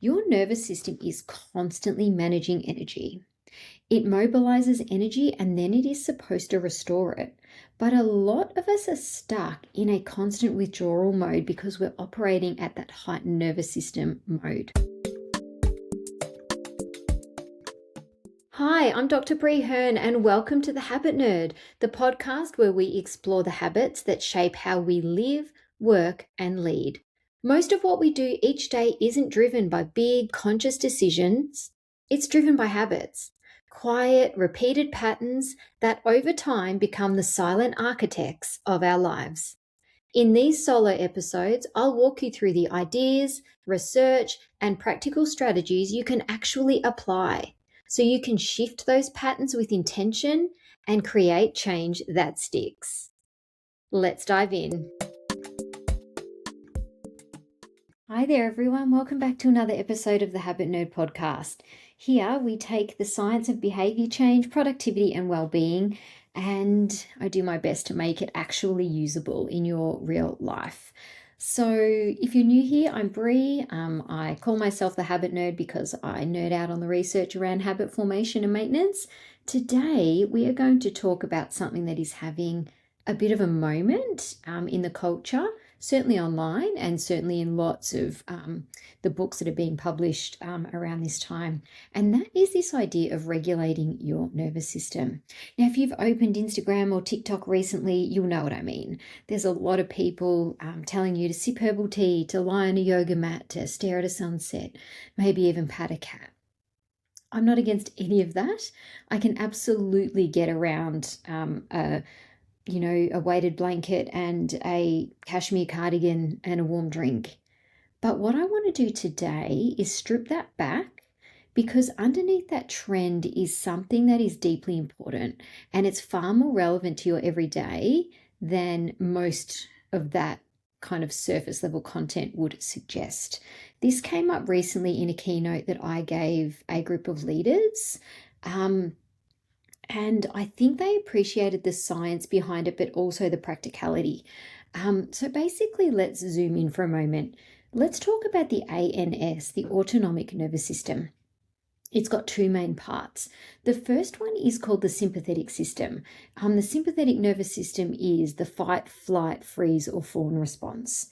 Your nervous system is constantly managing energy. It mobilizes energy and then it is supposed to restore it. But a lot of us are stuck in a constant withdrawal mode because we're operating at that heightened nervous system mode. Hi, I'm Dr. Bree and welcome to The Habit Nerd, the podcast where we explore the habits that shape how we live, work, and lead. Most of what we do each day isn't driven by big, conscious decisions. It's driven by habits, quiet, repeated patterns that over time become the silent architects of our lives. In these solo episodes, I'll walk you through the ideas, research, and practical strategies you can actually apply so you can shift those patterns with intention and create change that sticks. Let's dive in. Hi there, everyone. Welcome back to another episode of the Habit Nerd podcast. Here we take the science of behavior change, productivity, and well-being, and I do my best to make it actually usable in your real life. So if you're new here, I'm Bree. I call myself the Habit Nerd because I nerd out on the research around habit formation and maintenance. Today, we are going to talk about something that is having a bit of a moment in the culture, certainly online and certainly in lots of the books that are being published around this time. And that is this idea of regulating your nervous system. Now, if you've opened Instagram or TikTok recently, you'll know what I mean. There's a lot of people telling you to sip herbal tea, to lie on a yoga mat, to stare at a sunset, maybe even pat a cat. I'm not against any of that. I can absolutely get around a weighted blanket and a cashmere cardigan and a warm drink. But what I want to do today is strip that back, because underneath that trend is something that is deeply important, and it's far more relevant to your everyday than most of that kind of surface level content would suggest. This came up recently in a keynote that I gave a group of leaders. And I think they appreciated the science behind it, but also the practicality. So basically, let's zoom in for a moment. Let's talk about the ANS, the autonomic nervous system. It's got two main parts. The first one is called the sympathetic system. The sympathetic nervous system is the fight, flight, freeze, or fawn response.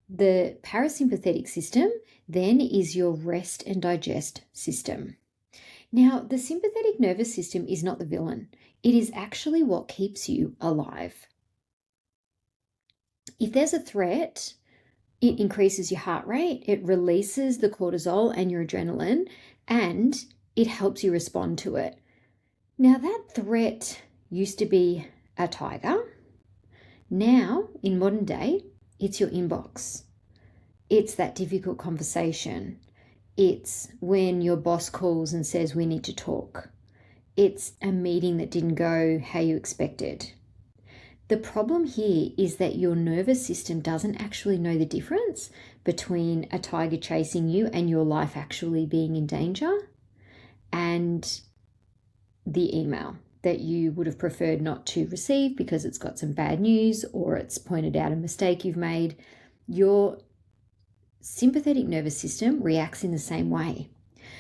The parasympathetic system then is your rest and digest system. Now, the sympathetic nervous system is not the villain. It is actually what keeps you alive. If there's a threat, it increases your heart rate, it releases the cortisol and your adrenaline, and it helps you respond to it. Now, that threat used to be a tiger. Now, in modern day, it's your inbox. It's that difficult conversation. It's when your boss calls and says we need to talk. It's a meeting that didn't go how you expected. The problem here is that your nervous system doesn't actually know the difference between a tiger chasing you and your life actually being in danger, and the email that you would have preferred not to receive because it's got some bad news or it's pointed out a mistake you've made. Your sympathetic nervous system reacts in the same way.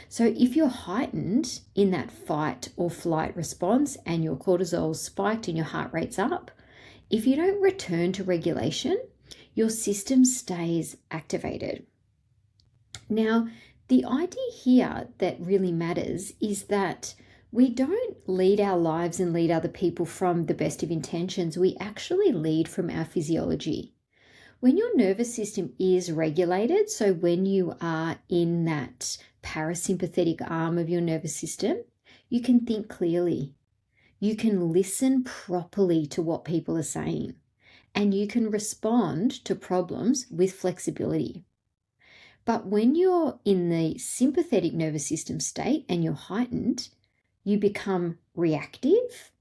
So if you're heightened in that fight or flight response and your cortisol's spiked and your heart rate's up, if you don't return to regulation, your system stays activated. Now, the idea here that really matters is that we don't lead our lives and lead other people from the best of intentions. We actually lead from our physiology. When your nervous system is regulated, so when you are in that parasympathetic arm of your nervous system, you can think clearly. You can listen properly to what people are saying, and you can respond to problems with flexibility. But when you're in the sympathetic nervous system state and you're heightened, you become reactive,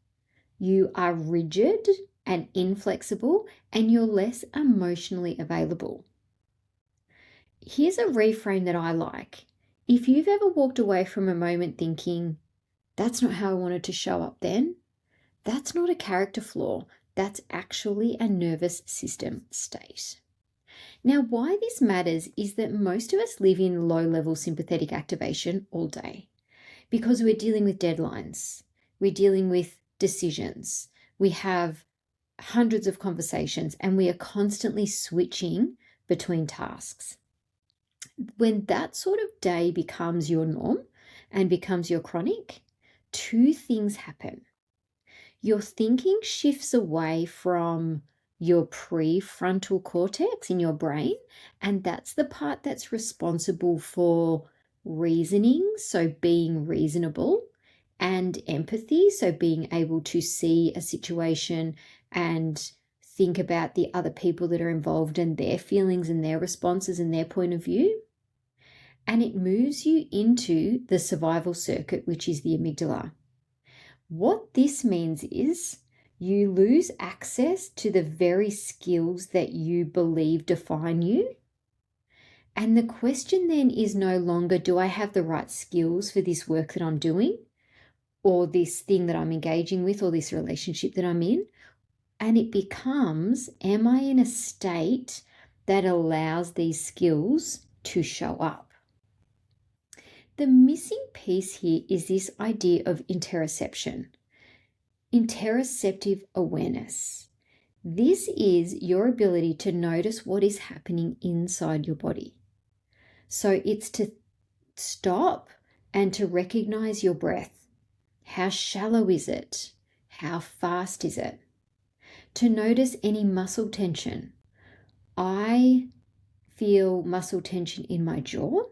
you are rigid and inflexible, and you're less emotionally available. Here's a reframe that I like. If you've ever walked away from a moment thinking, that's not how I wanted to show up then, that's not a character flaw. That's actually a nervous system state. Now, why this matters is that most of us live in low-level sympathetic activation all day because we're dealing with deadlines, we're dealing with decisions, we have hundreds of conversations, and we are constantly switching between tasks. When that sort of day becomes your norm and becomes your chronic, two things happen. Your thinking shifts away from your prefrontal cortex in your brain, and that's the part that's responsible for reasoning, so being reasonable, and empathy, so being able to see a situation and think about the other people that are involved and their feelings and their responses and their point of view. And it moves you into the survival circuit, which is the amygdala. What this means is you lose access to the very skills that you believe define you. And the question then is no longer, do I have the right skills for this work that I'm doing, or this thing that I'm engaging with, or this relationship that I'm in? And it becomes, am I in a state that allows these skills to show up? The missing piece here is this idea of interoception, interoceptive awareness. This is your ability to notice what is happening inside your body. So it's to stop and to recognize your breath. How shallow is it? How fast is it? To notice any muscle tension. I feel muscle tension in my jaw,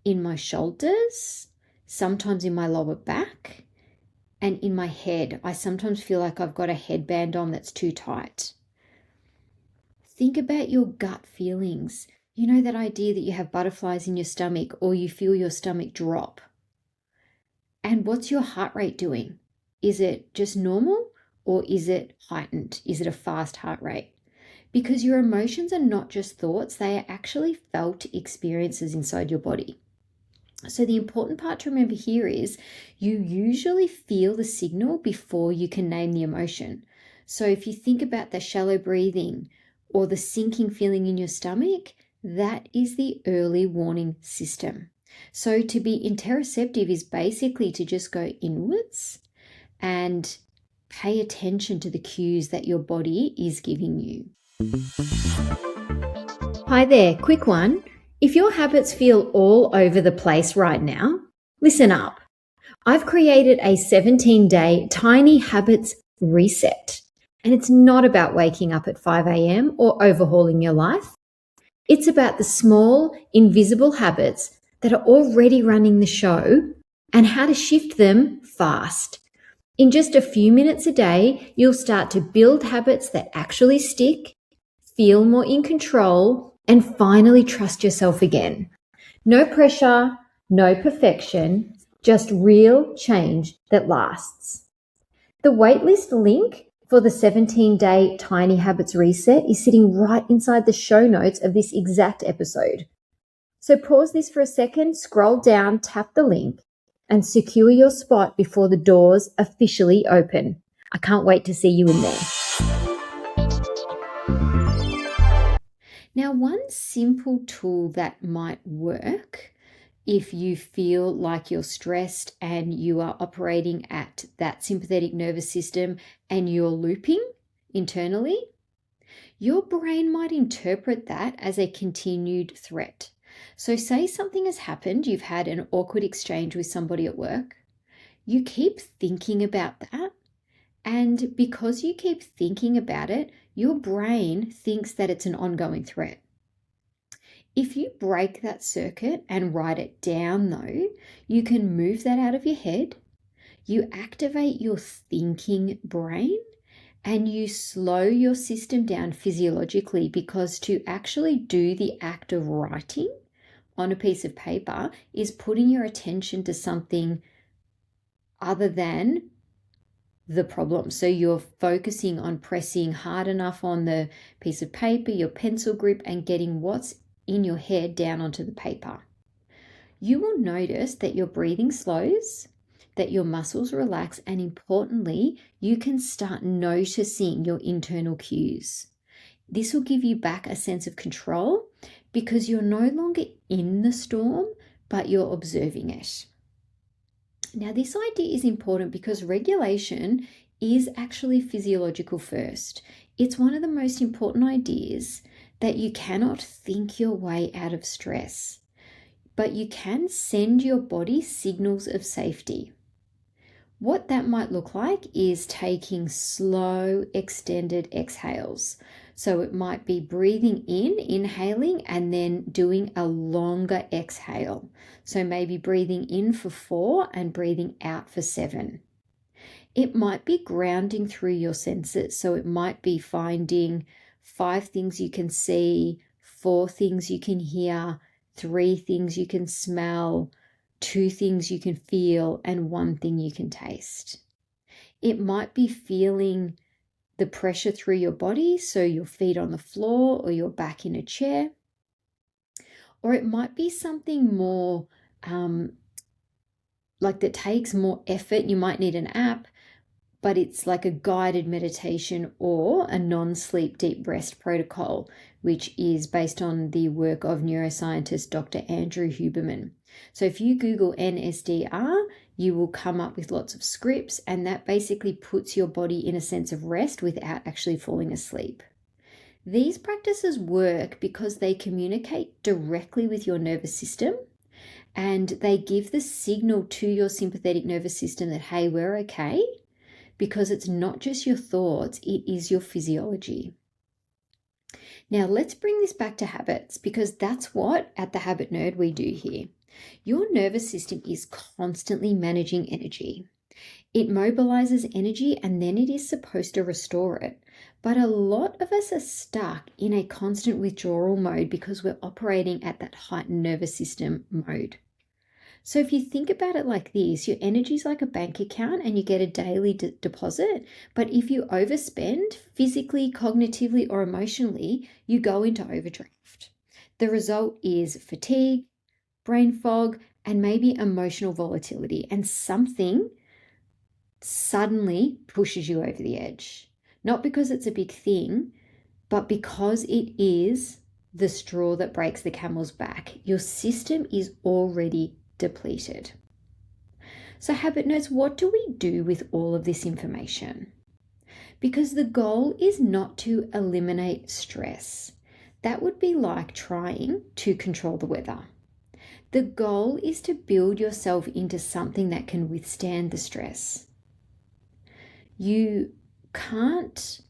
in my shoulders, sometimes in my lower back, and in my head. I sometimes feel like I've got a headband on that's too tight. Think about your gut feelings. You know that idea that you have butterflies in your stomach or you feel your stomach drop. And what's your heart rate doing? Is it just normal or is it heightened? Is it a fast heart rate? Because your emotions are not just thoughts, they are actually felt experiences inside your body. So the important part to remember here is you usually feel the signal before you can name the emotion. So if you think about the shallow breathing or the sinking feeling in your stomach, that is the early warning system. So to be interoceptive is basically to just go inwards and pay attention to the cues that your body is giving you. Hi there, quick one. If your habits feel all over the place right now, listen up. I've created a 17-day tiny habits reset. And it's not about waking up at 5 a.m. or overhauling your life. It's about the small, invisible habits that are already running the show and how to shift them fast. In just a few minutes a day, you'll start to build habits that actually stick, feel more in control, and finally trust yourself again. No pressure, no perfection, just real change that lasts. The waitlist link for the 17-day Tiny Habits Reset is sitting right inside the show notes of this exact episode. So pause this for a second, scroll down, tap the link, and secure your spot before the doors officially open. I can't wait to see you in there. Now, one simple tool that might work if you feel like you're stressed and you are operating at that sympathetic nervous system and you're looping internally, your brain might interpret that as a continued threat. So say something has happened, you've had an awkward exchange with somebody at work, you keep thinking about that, and because you keep thinking about it, your brain thinks that it's an ongoing threat. If you break that circuit and write it down though, you can move that out of your head, you activate your thinking brain, and you slow your system down physiologically, because to actually do the act of writing on a piece of paper is putting your attention to something other than the problem. So you're focusing on pressing hard enough on the piece of paper, your pencil grip, and getting what's in your head down onto the paper. You will notice that your breathing slows, that your muscles relax, and importantly, you can start noticing your internal cues. This will give you back a sense of control because you're no longer in the storm, but you're observing it. Now, this idea is important because regulation is actually physiological first. It's one of the most important ideas that you cannot think your way out of stress, but you can send your body signals of safety. What that might look like is taking slow, extended exhales. So it might be breathing in, inhaling, and then doing a longer exhale. So maybe breathing in for 4 and breathing out for 7. It might be grounding through your senses. So it might be finding 5 things you can see, 4 things you can hear, 3 things you can smell, 2 things you can feel, and 1 thing you can taste. It might be feeling the pressure through your body, so your feet on the floor or your back in a chair. Or it might be something more like that takes more effort. You might need an app, but it's like a guided meditation or a non-sleep deep rest protocol, which is based on the work of neuroscientist Dr. Andrew Huberman. So if you Google NSDR, you will come up with lots of scripts, and that basically puts your body in a sense of rest without actually falling asleep. These practices work because they communicate directly with your nervous system, and they give the signal to your sympathetic nervous system that, hey, we're okay, because it's not just your thoughts, it is your physiology. Now let's bring this back to habits, because that's what at the Habit Nerd we do here. Your nervous system is constantly managing energy. It mobilizes energy and then it is supposed to restore it. But a lot of us are stuck in a constant withdrawal mode because we're operating at that heightened nervous system mode. So if you think about it like this, your energy is like a bank account and you get a daily deposit. But if you overspend physically, cognitively, or emotionally, you go into overdraft. The result is fatigue, brain fog, and maybe emotional volatility, and something suddenly pushes you over the edge. Not because it's a big thing, but because it is the straw that breaks the camel's back. Your system is already depleted. So habit nerds, what do we do with all of this information? Because the goal is not to eliminate stress. That would be like trying to control the weather. The goal is to build yourself into something that can withstand the stress. You can't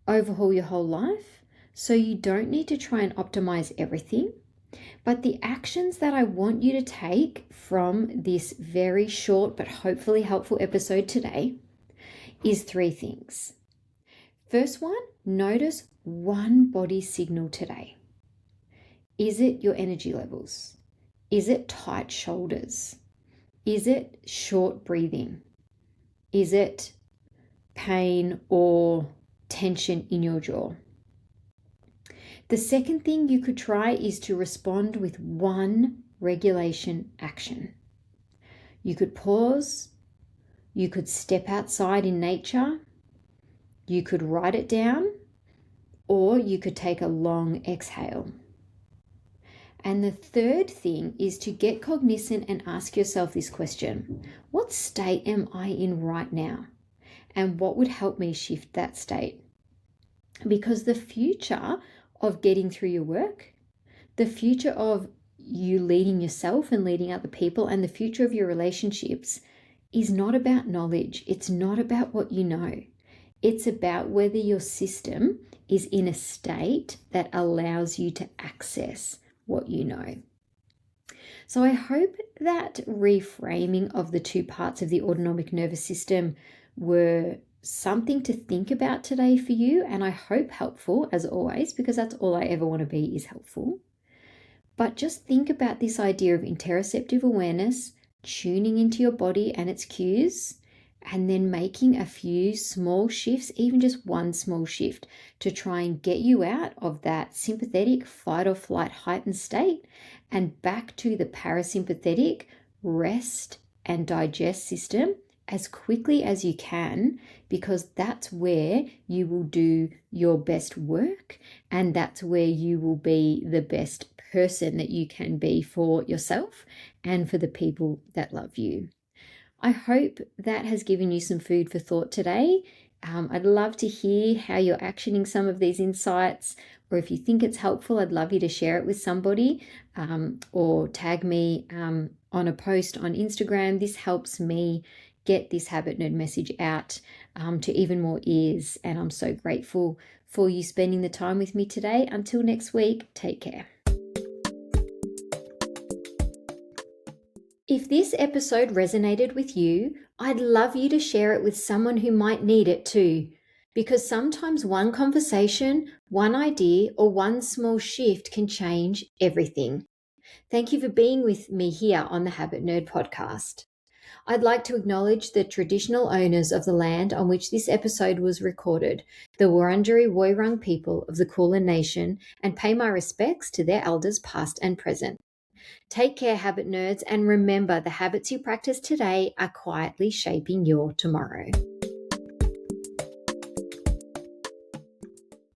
overhaul your whole life, so you don't need to try and optimize everything. But the actions that I want you to take from this very short but hopefully helpful episode today is 3 things. First one, notice one body signal today. Is it your energy levels? Is it tight shoulders? Is it short breathing? Is it pain or tension in your jaw? The second thing you could try is to respond with one regulation action. You could pause, you could step outside in nature, you could write it down, or you could take a long exhale. And the third thing is to get cognizant and ask yourself this question: what state am I in right now? And what would help me shift that state? Because the future of getting through your work, the future of you leading yourself and leading other people, and the future of your relationships is not about knowledge. It's not about what you know. It's about whether your system is in a state that allows you to access what you know. So I hope that reframing of the 2 parts of the autonomic nervous system were something to think about today for you, and I hope helpful as always, because that's all I ever want to be, is helpful. But just think about this idea of interoceptive awareness, tuning into your body and its cues, and then making a few small shifts, even just one small shift, to try and get you out of that sympathetic fight or flight heightened state and back to the parasympathetic rest and digest system as quickly as you can, because that's where you will do your best work, and that's where you will be the best person that you can be for yourself and for the people that love you. I hope that has given you some food for thought today. I'd love to hear how you're actioning some of these insights, or if you think it's helpful, I'd love you to share it with somebody, or tag me on a post on Instagram. This helps me get this Habit Nerd message out to even more ears, and I'm so grateful for you spending the time with me today. Until next week, take care. If this episode resonated with you, I'd love you to share it with someone who might need it too. Because sometimes one conversation, one idea, or one small shift can change everything. Thank you for being with me here on the Habit Nerd podcast. I'd like to acknowledge the traditional owners of the land on which this episode was recorded, the Wurundjeri Woiwurrung people of the Kulin Nation, and pay my respects to their elders past and present. Take care, habit nerds, and remember, the habits you practice today are quietly shaping your tomorrow.